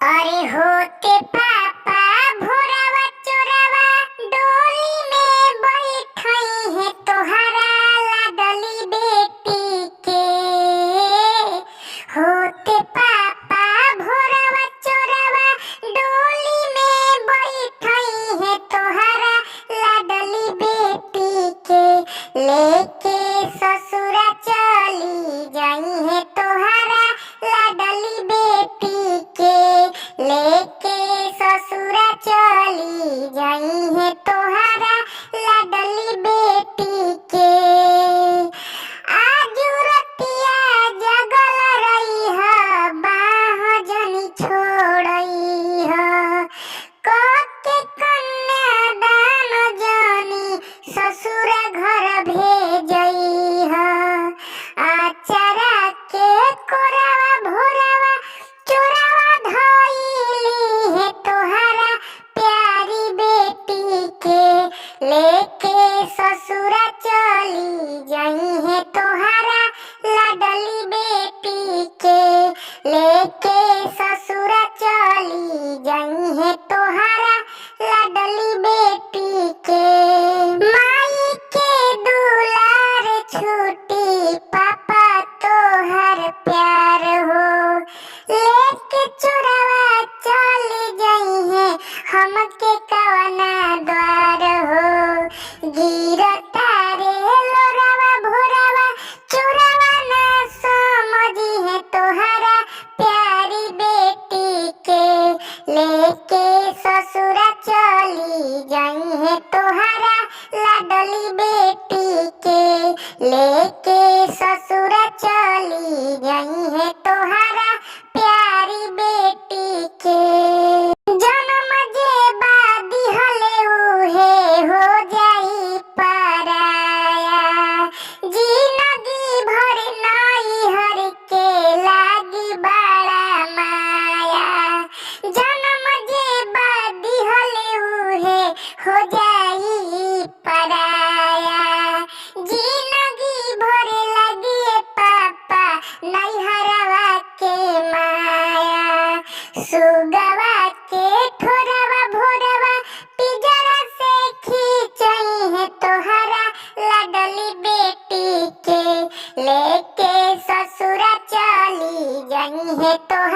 अरे होते पापा भोरावा चोरावा डोली में बैठई है तोहरा लाडली बेटी के। होते पापा भोरावा चोरावा डोली में बैठई है तोहरा लाडली बेटी के। लेके ससुरा चली जाई है तोहरा लाडली बेटी के। लेके ससुरा चली जाई है तोहरा लाडली बेटी के। आजू रतिया जगल रही है बाह जनी छोड़ई है। के कन्यादान जनी ससुरा घर भेजई है। आचारा के कोरावा भोरावा चोरावा धइली है तोहरा प्यारी बेटी के। लेके ससुरा चली जाई है तोहरा लाडली बेटी के। लेके ससुरा चली जाई है तोहरा लाडली बेटी के। माई के दुलार छूटी पापा तोहर प्यार हो। लेके चोरावा चली जाई है हमके कवना द्वार हो। गिरता रे लोरावा भोरावा चोरावा ना समझी है तोहरा प्यारी बेटी के। लेके ससुरा चली जाई है तोहरा लाडली बेटी के। लेके ससुरा चली जाई है तोहरा प्यारी बेटी के। जन्म जे बादी हले उहे हो जाई पराया। जिंदगी भर नाई हर के लागी बड़ा माया। जन्म जे बादी हले उहे हो जाई पराया। जिंदगी भर लगी पापा नैहरवा के माया। सुगवा के ठोरवा भोरवा पिजरा से खींचई है तोहरा लाडली बेटी के। लेके ससुरा चली जाई है तोहरा